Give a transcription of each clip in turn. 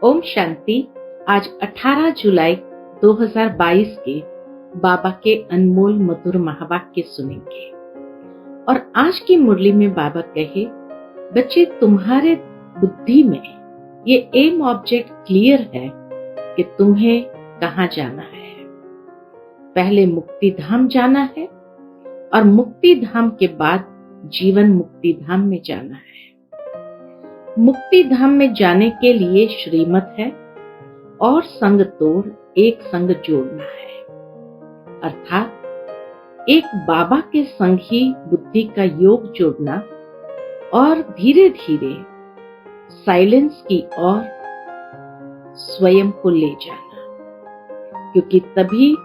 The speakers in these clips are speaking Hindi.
ओम शांति। आज 18 जुलाई 2022 के बाबा के अनमोल मधुर महावाक्य सुनेंगे। और आज की मुरली में बाबा कहे, बच्चे तुम्हारे बुद्धि में ये एम ऑब्जेक्ट क्लियर है कि तुम्हें कहाँ जाना है। पहले मुक्ति धाम जाना है और मुक्ति धाम के बाद जीवन मुक्ति धाम में जाना है। मुक्ति धाम में जाने के लिए श्रीमत है और संग तोड़ एक संग जोड़ना है, अर्थात एक बाबा के संग ही बुद्धि का योग जोड़ना और धीरे धीरे साइलेंस की ओर स्वयं को ले जाना, क्योंकि तभी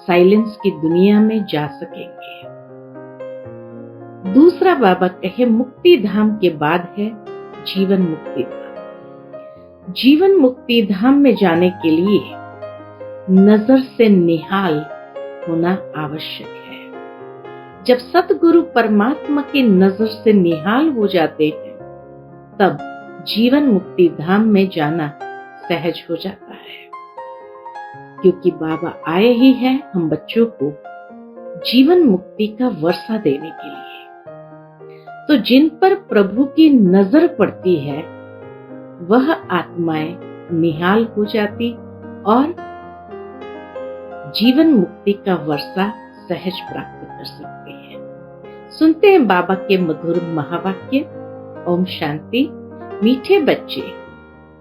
साइलेंस की दुनिया में जा सकेंगे। दूसरा बाबा कहे, मुक्ति धाम के बाद है जीवन मुक्ति धाम। जीवन मुक्ति धाम में जाने के लिए नजर से निहाल होना आवश्यक है। जब सतगुरु परमात्मा की नजर से निहाल हो जाते हैं, तब जीवन मुक्ति धाम में जाना सहज हो जाता है, क्योंकि बाबा आए ही हैं हम बच्चों को जीवन मुक्ति का वर्षा देने के लिए। तो जिन पर प्रभु की नजर पड़ती है वह आत्माएं निहाल हो जाती और जीवन मुक्ति का वर्षा सहज प्राप्त कर सकते हैं। सुनते हैं बाबा के मधुर महावाक्य। ओम शांति। मीठे बच्चे,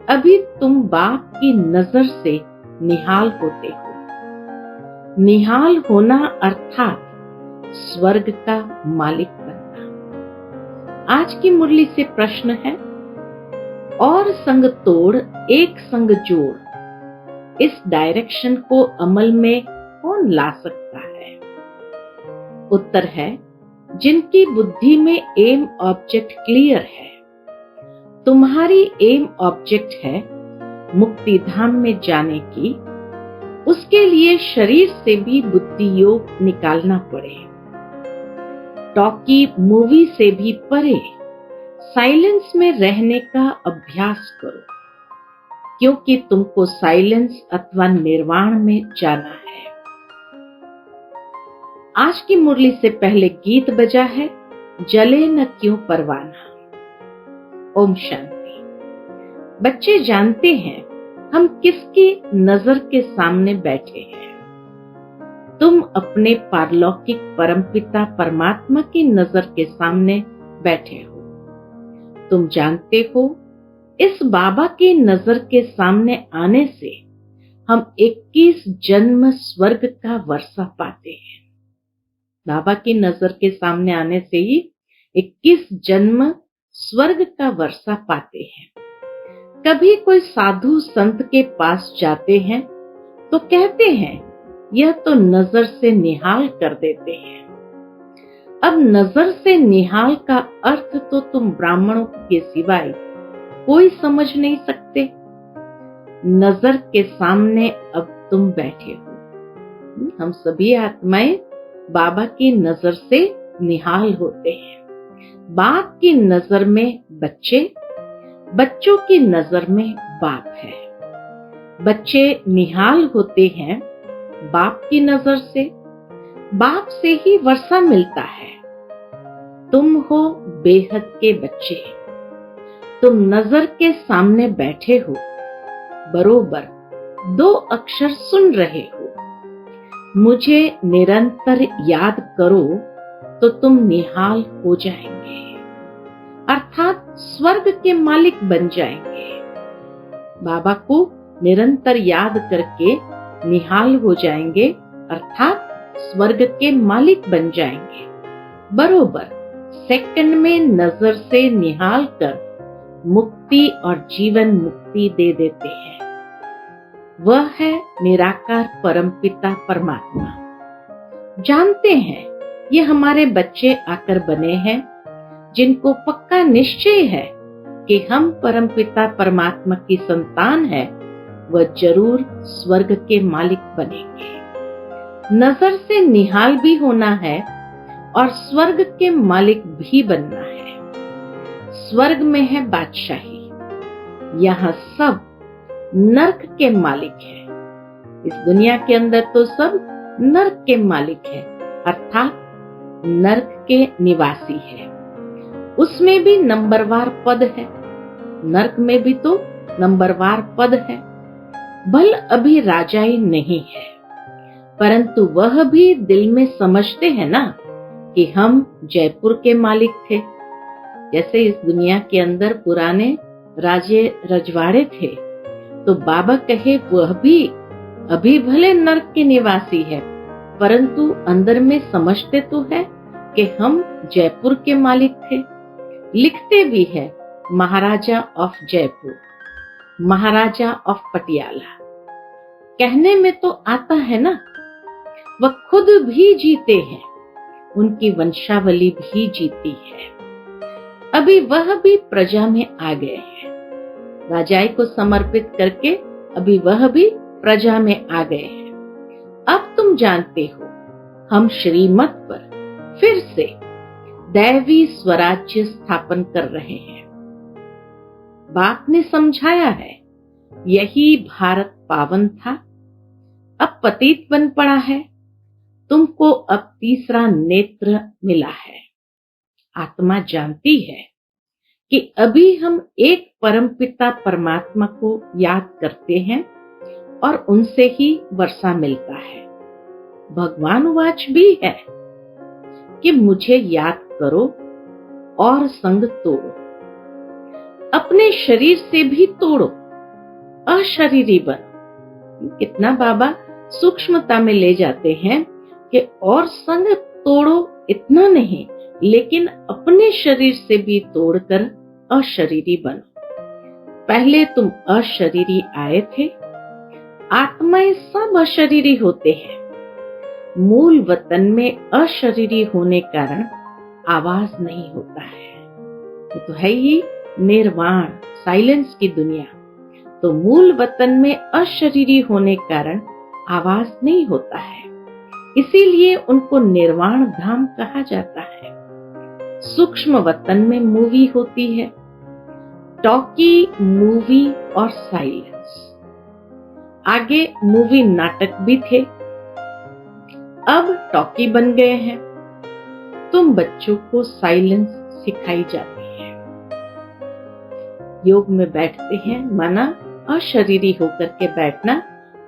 अभी तुम बाप की नजर से निहाल होते हो। निहाल होना अर्थात स्वर्ग का मालिक बनना। आज की मुरली से प्रश्न है, और संग तोड़ एक संग जोड़, इस डायरेक्शन को अमल में कौन ला सकता है? उत्तर है, जिनकी बुद्धि में एम ऑब्जेक्ट क्लियर है। तुम्हारी एम ऑब्जेक्ट है मुक्ति धाम में जाने की। उसके लिए शरीर से भी बुद्धि योग निकालना पड़े। टॉकी मूवी से भी परे साइलेंस में रहने का अभ्यास करो, क्योंकि तुमको साइलेंस अथवा निर्वाण में जाना है। आज की मुरली से पहले गीत बजा है, जले न क्यों परवाना। ओम शांति। बच्चे जानते हैं हम किसकी नजर के सामने बैठे हैं। तुम अपने पारलौकिक परमपिता परमात्मा की नजर के सामने बैठे हो। तुम जानते हो, इस बाबा की नजर के सामने आने से हम 21 जन्म स्वर्ग का वर्षा पाते हैं। बाबा की नजर के सामने आने से ही 21 जन्म स्वर्ग का वर्षा पाते हैं। कभी कोई साधु संत के पास जाते हैं तो कहते हैं, यह तो नजर से निहाल कर देते हैं। अब नजर से निहाल का अर्थ तो तुम ब्राह्मणों के सिवाय कोई समझ नहीं सकते। नजर के सामने अब तुम बैठे हो। हम सभी आत्माएं बाबा की नजर से निहाल होते हैं। बाप की नजर में बच्चे, बच्चों की नजर में बाप है। बच्चे निहाल होते हैं बाप की नजर से। बाप से ही वर्षा मिलता है। तुम हो बेहद के बच्चे। तुम नजर के सामने बैठे हो, बरोबर 2 अक्षर सुन रहे हो। मुझे निरंतर याद करो तो तुम निहाल हो जाएंगे, अर्थात स्वर्ग के मालिक बन जाएंगे। बाबा को निरंतर याद करके निहाल हो जाएंगे, अर्थात स्वर्ग के मालिक बन जाएंगे। बरोबर सेकंड में नजर से निहाल कर मुक्ति और जीवन मुक्ति दे देते हैं। वह है निराकार परमपिता परमात्मा। जानते हैं ये हमारे बच्चे आकर बने हैं, जिनको पक्का निश्चय है कि हम परमपिता परमात्मा की संतान है। वह जरूर स्वर्ग के मालिक बनेंगे। नजर से निहाल भी होना है और स्वर्ग के मालिक भी बनना है। स्वर्ग में है बादशाही। यहाँ सब नर्क के मालिक है। इस दुनिया के अंदर तो सब नर्क के मालिक है, अर्थात नर्क के निवासी है। उसमें भी नंबरवार पद है, नर्क में भी तो नंबरवार पद है। भल अभी राजाई नहीं है, परंतु वह भी दिल में समझते हैं ना कि हम जयपुर के मालिक थे। जैसे इस दुनिया के अंदर पुराने राजे रजवाड़े थे, तो बाबा कहे वह भी अभी भले नर्क के निवासी है, परंतु अंदर में समझते तो है कि हम जयपुर के मालिक थे। लिखते भी है महाराजा ऑफ जयपुर, महाराजा ऑफ पटियाला। कहने में तो आता है ना, वह खुद भी जीते हैं, उनकी वंशावली भी जीती है। अभी वह भी प्रजा में आ गए हैं, राजाई को समर्पित करके अभी वह भी प्रजा में आ गए हैं। अब तुम जानते हो हम श्रीमत पर फिर से दैवी स्वराज्य स्थापन कर रहे हैं। बाप ने समझाया है, यही भारत पावन था, अब पतित बन पड़ा है, तुमको अब तीसरा नेत्र मिला है। आत्मा जानती है कि अभी हम एक परमपिता परमात्मा को याद करते हैं और उनसे ही वर्षा मिलता है। भगवान वाच भी है कि मुझे याद करो और संग तोड़ो, अपने शरीर से भी तोड़ो, अशरीरी बनो। कितना बाबा सूक्ष्मता में ले जाते हैं कि और संग तोड़ो, इतना नहीं, लेकिन अपने शरीर से भी तोड़कर अशरीरी बनो। पहले तुम अशरीरी आए थे, आत्माएं सब अशरीरी होते हैं। मूल वतन में अशरीरी होने कारण आवाज नहीं होता है, तो है ही निर्वाण, साइलेंस की दुनिया। तो मूल वतन में अशरीरी होने कारण आवाज नहीं होता है, इसीलिए उनको निर्वाण धाम कहा जाता है। सूक्ष्म वतन में मूवी होती है, टॉकी, मूवी और साइलेंस। आगे मूवी नाटक भी थे, अब टॉकी बन गए हैं। तुम बच्चों को साइलेंस सिखाई जाती है। योग में बैठते हैं, माना अशरीरी होकर के बैठना,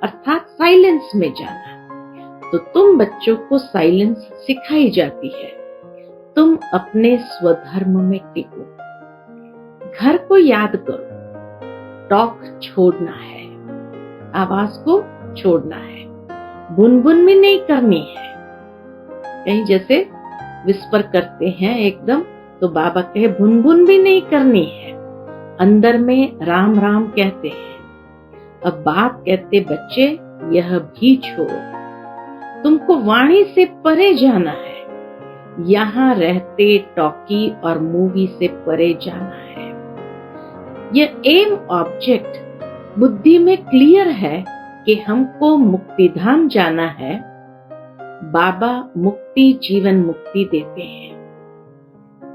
अर्थात साइलेंस में जाना। तो तुम बच्चों को साइलेंस सिखाई जाती है। तुम अपने स्वधर्म में टिको, घर को याद करो, टॉक छोड़ना है, आवाज को छोड़ना है, बुनबुन में नहीं करनी है। कहीं जैसे विस्पर करते हैं एकदम, तो बाबा कहे बुनबुन भी नहीं करनी है, अंदर में राम राम कहते हैं। अब बाप कहते बच्चे यह भी छोड़ो, तुमको वाणी से परे जाना है, यहाँ रहते टॉकी और मूवी से परे जाना है। यह एम ऑब्जेक्ट बुद्धि में क्लियर है कि हमको मुक्तिधाम जाना है। बाबा मुक्ति, जीवन मुक्ति देते हैं।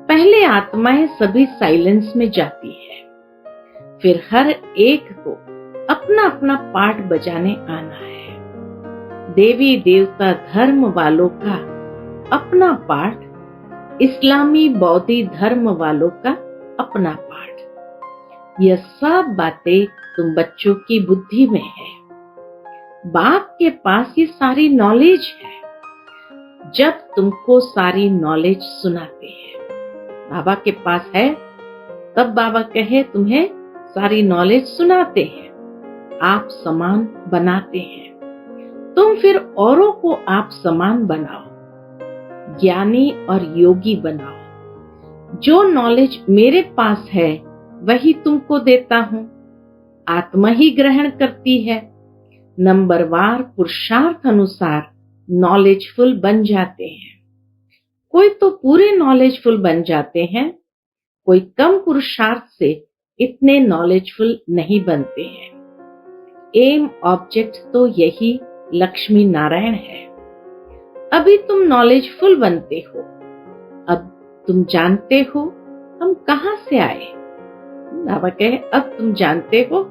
पहले आत्माएं सभी साइलेंस में जाती है, फिर हर एक को अपना अपना पार्ट बजाने आना है। देवी देवता धर्म वालों का अपना पार्ट, इस्लामी बौद्धी धर्म वालों का अपना पार्ट। यह सब बातें तुम बच्चों की बुद्धि में है। बाप के पास ये सारी नॉलेज है। जब तुमको सारी नॉलेज सुनाते हैं, बाबा के पास है, तब बाबा कहे तुम्हें सारी नॉलेज सुनाते हैं, आप समान बनाते हैं। तुम फिर औरों को आप समान बनाओ, ज्ञानी और योगी बनाओ। जो नॉलेज मेरे पास है वही तुमको देता हूं। आत्मा ही ग्रहण करती है। नंबरवार पुरुषार्थ अनुसार नॉलेजफुल बन जाते हैं। कोई तो पूरे नॉलेजफुल बन जाते हैं, कोई कम पुरुषार्थ से इतने नॉलेजफुल नहीं बनते हैं। एम ऑब्जेक्ट तो यही लक्ष्मी नारायण है। अभी तुम नॉलेजफुल बनते हो, अब तुम जानते हो हम कहां से आए। बाबा कहे अब तुम जानते हो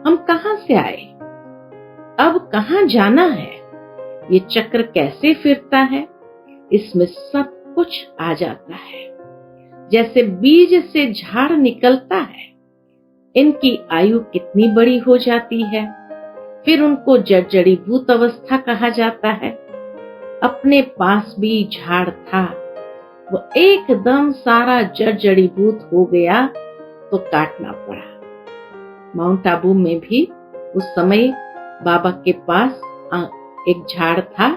हम कहां से आए, अब कहां जाना है, ये चक्र कैसे फिरता है, इसमें सब कुछ आ जाता है। जैसे बीज से झाड़ निकलता है, इनकी आयु कितनी बड़ी हो जाती है, फिर उनको जड़जड़ीभूत अवस्था कहा जाता है। अपने पास भी झाड़ था, वो एकदम सारा जड़जड़ीभूत हो गया तो काटना पड़ा। माउंट आबू में भी उस समय बाबा के पास एक झाड़ था,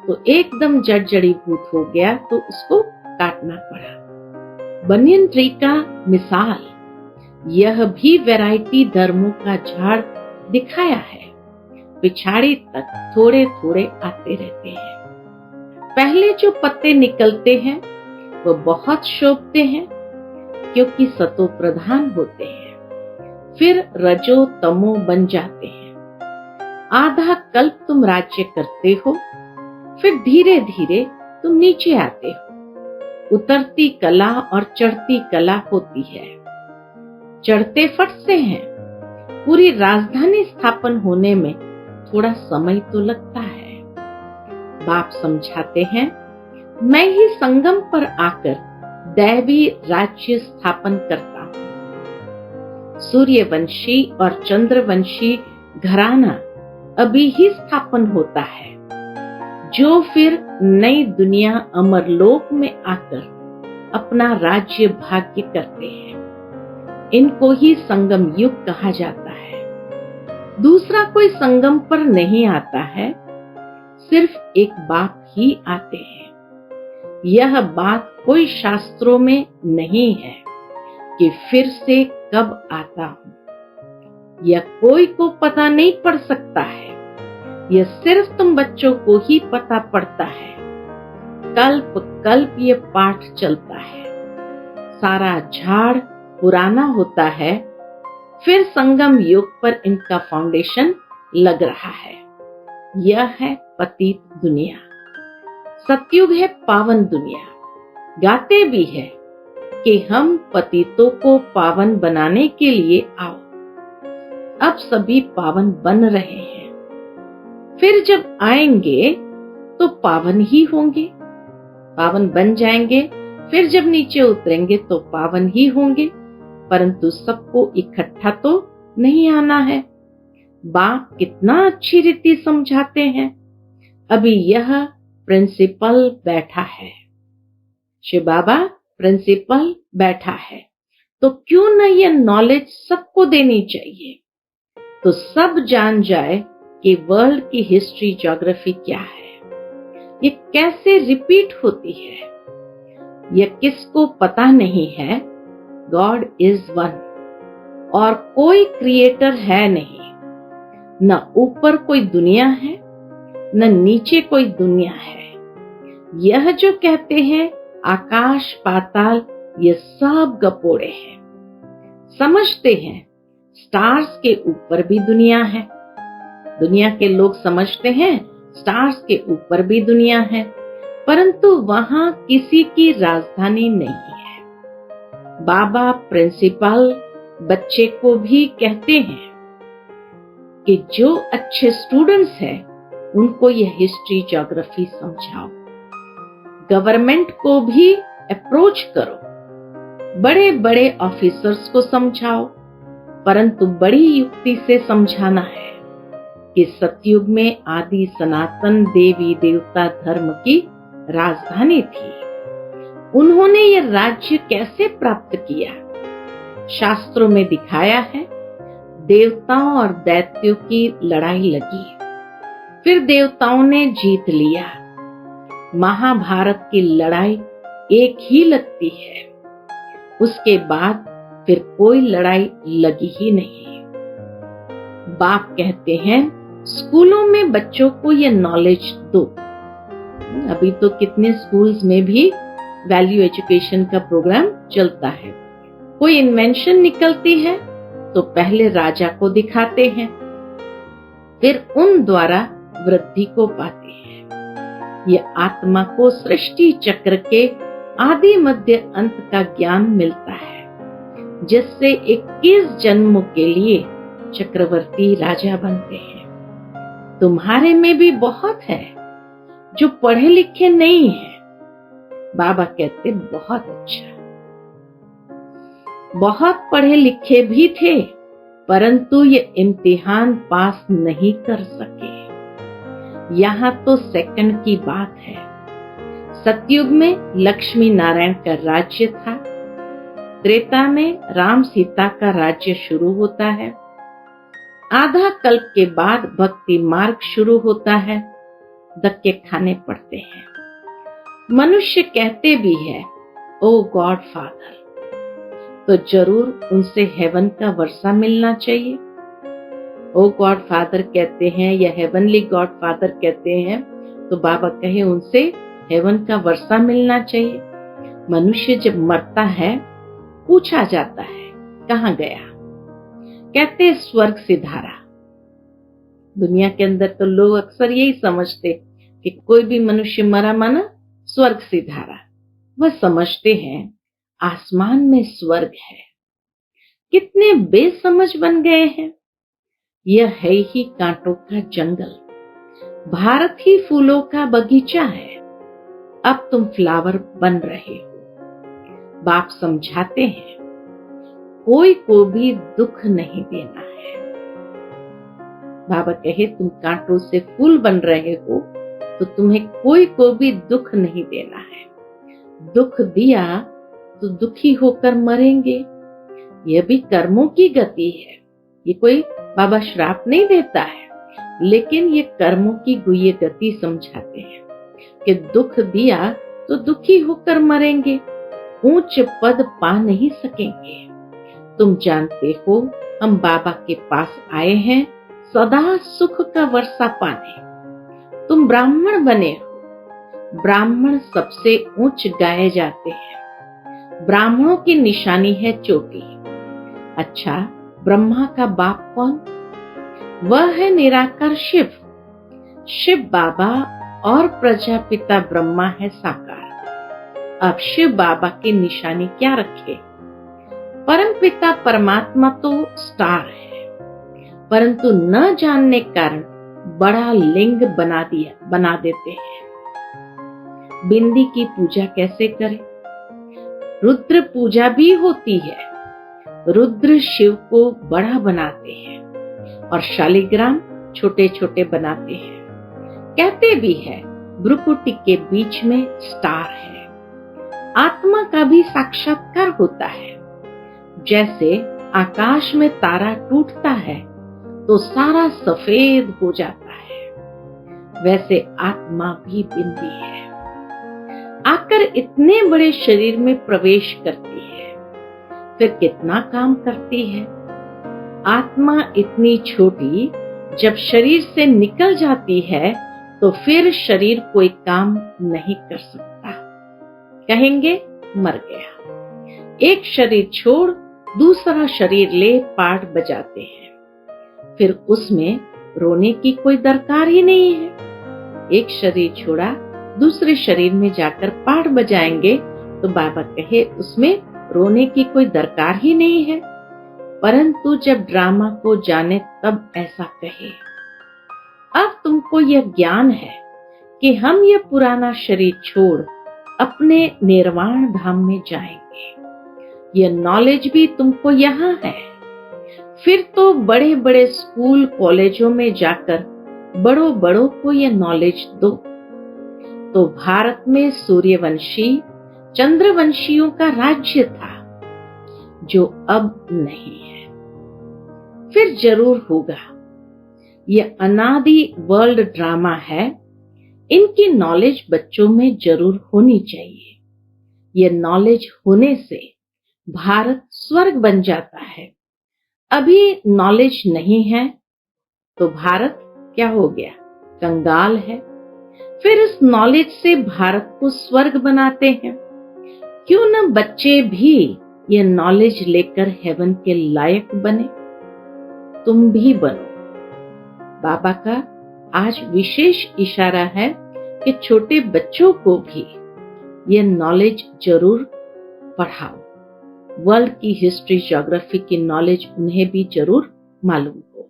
तो एकदम जड़जड़ीभूत हो गया तो उसको काटना पड़ा। बनियन ट्री का मिसाल, यह भी वैरायटी धर्मों का झाड़ दिखाया है। पिछाड़ी तक थोड़े थोड़े आते रहते हैं। पहले जो पत्ते निकलते हैं वो बहुत शोभते हैं क्योंकि सतो प्रधान होते हैं, फिर रजो तमो बन जाते हैं। आधा कल्प तुम राज्य करते हो, फिर धीरे धीरे तुम नीचे आते हो। उतरती कला और चढ़ती कला होती है। चढ़ते फट से हैं। पूरी राजधानी स्थापन होने में थोड़ा समय तो लगता है। बाप समझाते हैं, मैं ही संगम पर आकर दैवी राज्य स्थापन करता हूं। सूर्यवंशी और चंद्रवंशी घराना अभी ही स्थापन होता है, जो फिर नई दुनिया अमरलोक में आकर अपना राज्य भाग्य करते हैं। इनको ही संगम युग कहा जाता है। दूसरा कोई संगम पर नहीं आता है, सिर्फ एक बाप ही आते हैं। यह बात कोई शास्त्रों में नहीं है कि फिर से कब आता हूं। यह कोई को पता नहीं पड़ सकता है, यह सिर्फ तुम बच्चों को ही पता पड़ता है। कल्प कल्प ये पाठ चलता है। सारा झाड़ पुराना होता है, फिर संगम युग पर इनका फाउंडेशन लग रहा है। यह है पतित दुनिया। सतयुग है पावन दुनिया। गाते भी है कि हम पतितों को पावन बनाने के लिए आओ। अब सभी पावन बन रहे हैं, फिर जब आएंगे तो पावन ही होंगे। पावन बन जाएंगे, फिर जब नीचे उतरेंगे तो पावन ही होंगे, परंतु सबको इकट्ठा तो नहीं आना है। बाप कितना अच्छी रीति समझाते हैं। अभी यह प्रिंसिपल बैठा है, शिव बाबा प्रिंसिपल बैठा है, तो क्यों न ये नॉलेज सबको देनी चाहिए, तो सब जान जाए कि वर्ल्ड की हिस्ट्री ज्योग्राफी क्या है, ये कैसे रिपीट होती है। यह किसको पता नहीं है, गॉड इज वन और कोई क्रिएटर है नहीं। न ऊपर कोई दुनिया है, न नीचे कोई दुनिया है। यह जो कहते हैं आकाश पाताल, ये सब गपोड़े हैं। समझते हैं स्टार्स के ऊपर भी दुनिया है। दुनिया के लोग समझते हैं स्टार्स के ऊपर भी दुनिया है, परंतु वहां किसी की राजधानी नहीं है। बाबा प्रिंसिपल बच्चे को भी कहते हैं कि जो अच्छे स्टूडेंट्स हैं उनको यह हिस्ट्री ज्योग्राफी समझाओ। गवर्नमेंट को भी अप्रोच करो, बड़े बड़े ऑफिसर्स को समझाओ, परंतु बड़ी युक्ति से समझाना है कि सतयुग में आदि सनातन देवी देवता धर्म की राजधानी थी। उन्होंने यह राज्य कैसे प्राप्त किया, शास्त्रों में दिखाया है। देवताओं और दैत्यों की लड़ाई लगी, फिर देवताओं ने जीत लिया। महाभारत की लड़ाई एक ही लगती है, उसके बाद फिर कोई लड़ाई लगी ही नहीं। बाप कहते हैं स्कूलों में बच्चों को ये नॉलेज दो। अभी तो कितने स्कूल्स में भी वैल्यू एजुकेशन का प्रोग्राम चलता है। कोई इन्वेंशन निकलती है तो पहले राजा को दिखाते हैं, फिर उन द्वारा वृद्धि को पाते हैं। ये आत्मा को सृष्टि चक्र के आदि मध्य अंत का ज्ञान मिलता है, जिससे 21 जन्मों के लिए चक्रवर्ती राजा बनते हैं। तुम्हारे में भी बहुत है जो पढ़े लिखे नहीं है। बाबा कहते बहुत अच्छा। बहुत पढ़े लिखे भी थे, परंतु ये इम्तिहान पास नहीं कर सके। यहाँ तो सेकंड की बात है। सतयुग में लक्ष्मी नारायण का राज्य था। त्रेता में राम सीता का राज्य शुरू होता है। आधा कल्प के बाद भक्ति मार्ग शुरू होता है। धक्के खाने पड़ते हैं। मनुष्य कहते भी है ओ गॉड फादर, तो जरूर उनसे हेवन का वर्षा मिलना चाहिए। ओ गॉड फादर कहते हैं या हेवनली गॉड फादर कहते हैं, तो बाबा कहे उनसे हेवन का वर्षा मिलना चाहिए। मनुष्य जब मरता है पूछा जाता है कहाँ गया, कहते स्वर्ग सिधारा। दुनिया के अंदर तो लोग अक्सर यही समझते कि कोई भी मनुष्य मरा माना स्वर्ग सिधारा। वह समझते हैं आसमान में स्वर्ग है। कितने बेसमझ बन गए हैं। यह है ही कांटों का जंगल, भारत ही फूलों का बगीचा है। अब तुम फ्लावर बन रहे हो। बाप समझाते हैं कोई को भी दुख नहीं देना है। बाबा कहे तुम कांटों से फूल बन रहे हो, तो तुम्हें कोई को भी दुख नहीं देना है। दुख दिया तो दुखी होकर मरेंगे। यह भी कर्मों की गति है। ये कोई बाबा श्राप नहीं देता है, लेकिन ये कर्मों की गुह्य गति समझाते हैं कि दुख दिया तो दुखी होकर मरेंगे, ऊंच पद पा नहीं सकेंगे। तुम जानते हो हम बाबा के पास आए हैं सदा सुख का वर्षा पाने। तुम ब्राह्मण बने हो। ब्राह्मण सबसे ऊंच गाए जाते हैं। ब्राह्मणों की निशानी है चोटी। अच्छा, ब्रह्मा का बाप कौन? वह है निराकार शिव। शिव बाबा और प्रजापिता ब्रह्मा है साकार। अब शिव बाबा की निशानी क्या रखे? परम पिता परमात्मा तो स्टार है, परंतु न जानने कारण बड़ा लिंग बना देते हैं। बिंदी की पूजा कैसे करें? रुद्र पूजा भी होती है। रुद्र शिव को बड़ा बनाते हैं और शालिग्राम छोटे छोटे बनाते हैं। कहते भी है भ्रुकुटी के बीच में स्टार है। आत्मा का भी साक्षात्कार होता है। जैसे आकाश में तारा टूटता है तो सारा सफेद हो जाता है, वैसे आत्मा भी बिंदी है। आकर इतने बड़े शरीर में प्रवेश करती है, फिर कितना काम करती है। आत्मा इतनी छोटी जब शरीर से निकल जाती है तो फिर शरीर कोई काम नहीं कर सकता। कहेंगे मर गया। एक शरीर छोड़ दूसरा शरीर ले पाठ बजाते हैं, फिर उसमें रोने की कोई दरकार ही नहीं है। एक शरीर छोड़ा दूसरे शरीर में जाकर पाठ बजाएंगे तो बाबा कहे उसमें रोने की कोई दरकार ही नहीं है। परंतु जब ड्रामा को जाने तब ऐसा कहे। अब तुमको यह ज्ञान है कि हम यह पुराना शरीर छोड़ अपने निर्वाण धाम में जाएंगे। यह नॉलेज भी तुमको यहाँ है। फिर तो बड़े बड़े स्कूल कॉलेजों में जाकर बड़ों बड़ों को यह नॉलेज दो। तो भारत में सूर्यवंशी चंद्रवंशियों का राज्य था, जो अब नहीं है। फिर जरूर होगा। यह अनादि वर्ल्ड ड्रामा है। इनकी नॉलेज बच्चों में जरूर होनी चाहिए। यह नॉलेज होने से भारत स्वर्ग बन जाता है। अभी नॉलेज नहीं है तो भारत क्या हो गया? कंगाल है। फिर इस नॉलेज से भारत को स्वर्ग बनाते हैं। क्यों न बच्चे भी यह नॉलेज लेकर हेवन के लायक बने? तुम भी बनो। बाबा का आज विशेष इशारा है कि छोटे बच्चों को भी यह नॉलेज जरूर पढ़ाओ। वर्ल्ड की हिस्ट्री ज्योग्राफी की नॉलेज उन्हें भी जरूर मालूम हो।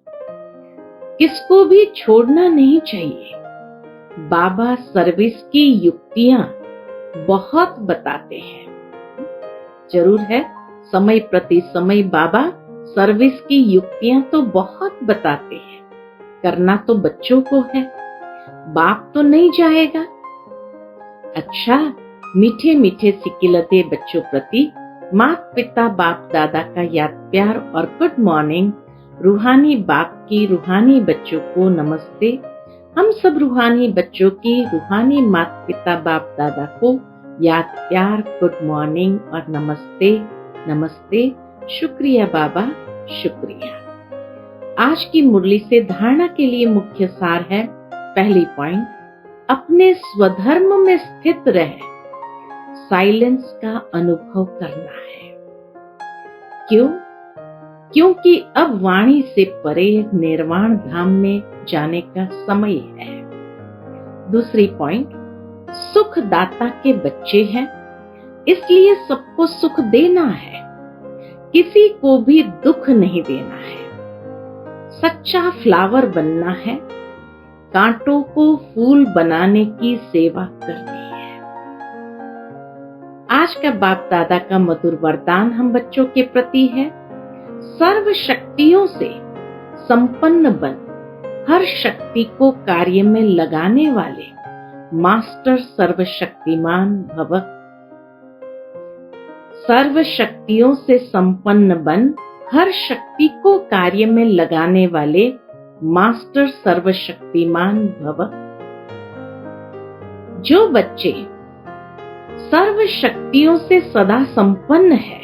किसको भी छोड़ना नहीं चाहिए। बाबा सर्विस की युक्तियां बहुत बताते हैं। जरूर है, समय प्रति समय बाबा सर्विस की युक्तियां तो बहुत बताते हैं। करना तो बच्चों को है, बाप तो नहीं जाएगा। अच्छा, मीठे मीठे सिकिलते बच्चों प्रति माता पिता बाप दादा का याद प्यार और गुड मॉर्निंग। रूहानी बाप की रूहानी बच्चों को नमस्ते। हम सब रूहानी बच्चों की रूहानी माता पिता बाप दादा को याद प्यार गुड मॉर्निंग और नमस्ते नमस्ते। शुक्रिया बाबा, शुक्रिया। आज की मुरली से धारणा के लिए मुख्य सार है। पहली पॉइंट, अपने स्वधर्म में स्थित रहे साइलेंस का अनुभव करना है। क्यों? क्योंकि अब वाणी से परे निर्वाण धाम में जाने का समय है। दूसरी पॉइंट, सुख दाता के बच्चे हैं, इसलिए सबको सुख देना है, किसी को भी दुख नहीं देना है। सच्चा फ्लावर बनना है, कांटों को फूल बनाने की सेवा करनी है। आज का बाप दादा का मधुर वरदान हम बच्चों के प्रति है। सर्व शक्तियों से संपन्न बन हर शक्ति को कार्य में लगाने वाले मास्टर सर्वशक्तिमान भव। सर्व शक्तियों से संपन्न बन हर शक्ति को कार्य में लगाने वाले मास्टर सर्वशक्तिमान भव। जो बच्चे सर्व शक्तियों से सदा संपन्न है,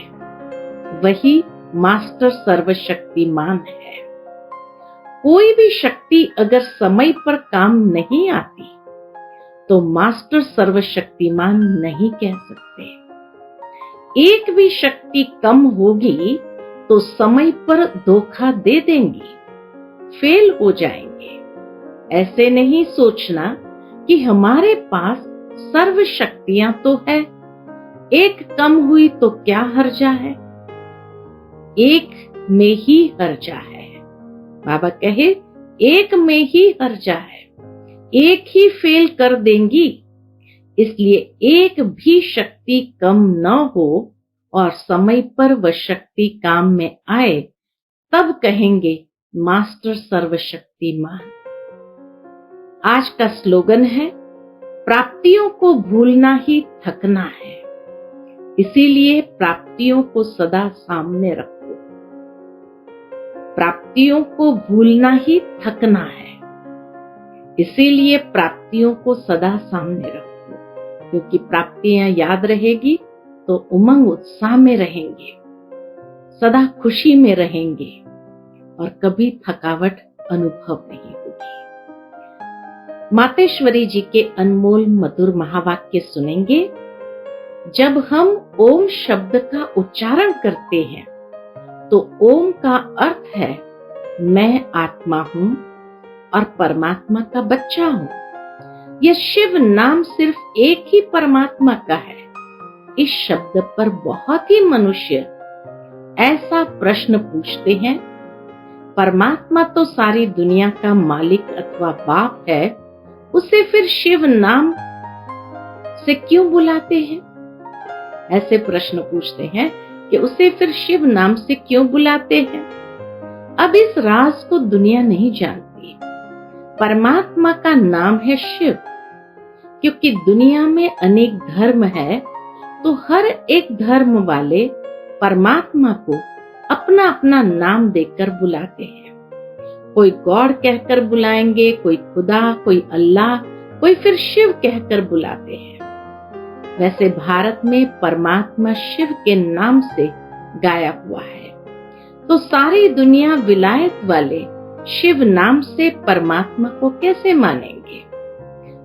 वही मास्टर सर्वशक्तिमान है। कोई भी शक्ति अगर समय पर काम नहीं आती तो मास्टर सर्वशक्तिमान नहीं कह सकते। एक भी शक्ति कम होगी तो समय पर धोखा दे देंगी, फेल हो जाएंगे। ऐसे नहीं सोचना कि हमारे पास सर्व शक्तियां तो है, एक कम हुई तो क्या हर्जा है, एक में ही हर्जा है। बाबा कहे एक में ही हर्जा है, एक ही फेल कर देंगी। इसलिए एक भी शक्ति कम न हो और समय पर वह शक्ति काम में आए, तब कहेंगे मास्टर सर्वशक्तिमान। आज का स्लोगन है, प्राप्तियों को भूलना ही थकना है, इसीलिए प्राप्तियों को सदा सामने रखो। प्राप्तियों को भूलना ही थकना है, इसीलिए प्राप्तियों को सदा सामने रखो। क्योंकि प्राप्तियां याद रहेगी तो उमंग उत्साह में रहेंगे, सदा खुशी में रहेंगे और कभी थकावट अनुभव नहीं होगी। मातेश्वरी जी के अनमोल मधुर महावाक्य सुनेंगे। जब हम ओम शब्द का उच्चारण करते हैं तो ओम का अर्थ है मैं आत्मा हूं और परमात्मा का बच्चा हूं। यह शिव नाम सिर्फ एक ही परमात्मा का है। इस शब्द पर बहुत ही मनुष्य ऐसा प्रश्न पूछते हैं, परमात्मा तो सारी दुनिया का मालिक अथवा बाप है, उसे फिर शिव नाम से क्यों बुलाते हैं? ऐसे प्रश्न पूछते हैं कि उसे फिर शिव नाम से क्यों बुलाते हैं। अब इस राज को दुनिया नहीं जानती। परमात्मा का नाम है शिव। क्योंकि दुनिया में अनेक धर्म है, तो हर एक धर्म वाले परमात्मा को अपना अपना नाम देकर बुलाते हैं। कोई गॉड कहकर बुलाएंगे, कोई खुदा, कोई अल्लाह, कोई फिर शिव कहकर बुलाते हैं। वैसे भारत में परमात्मा शिव के नाम से गाया हुआ है, तो सारी दुनिया विलायत वाले शिव नाम से परमात्मा को कैसे मानेंगे?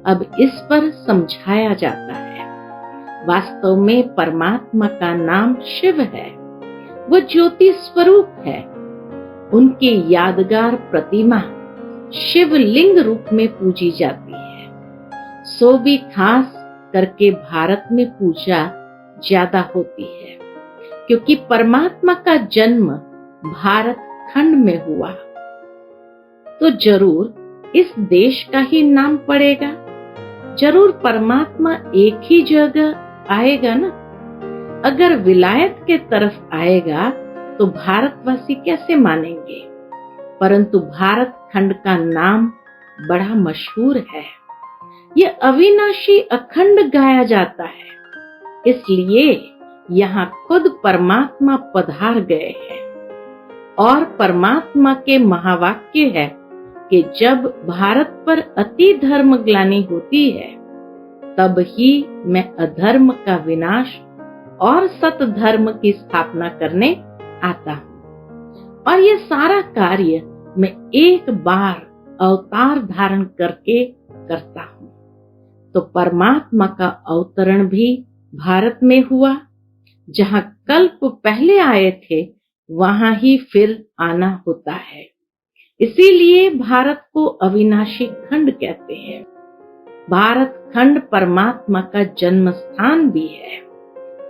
अब इस पर समझाया जाता है। वास्तव में परमात्मा का नाम शिव है। वो ज्योति स्वरूप है। उनकी यादगार प्रतिमा शिवलिंग रूप में पूजी जाती है। सो भी खास करके भारत में पूजा ज्यादा होती है, क्योंकि परमात्मा का जन्म भारत खंड में हुआ तो जरूर इस देश का ही नाम पड़ेगा। जरूर परमात्मा एक ही जगह आएगा ना। अगर विलायत के तरफ आएगा तो भारतवासी कैसे मानेंगे? परंतु भारत खंड का नाम बड़ा मशहूर है। ये अविनाशी अखंड गाया जाता है, इसलिए यहाँ खुद परमात्मा पधार गए हैं। और परमात्मा के महावाक्य है कि जब भारत पर अति धर्म ग्लानि होती है तब ही मैं अधर्म का विनाश और सत धर्म की स्थापना करने आता हूँ। और ये सारा कार्य मैं एक बार अवतार धारण करके करता हूँ। तो परमात्मा का अवतरण भी भारत में हुआ। जहाँ कल्प पहले आए थे वहां ही फिर आना होता है। इसीलिए भारत को अविनाशी खंड कहते हैं। भारत खंड परमात्मा का जन्म स्थान भी है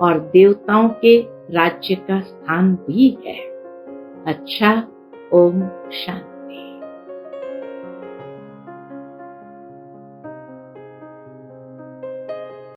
और देवताओं के राज्य का स्थान भी है। अच्छा, ओम शांति।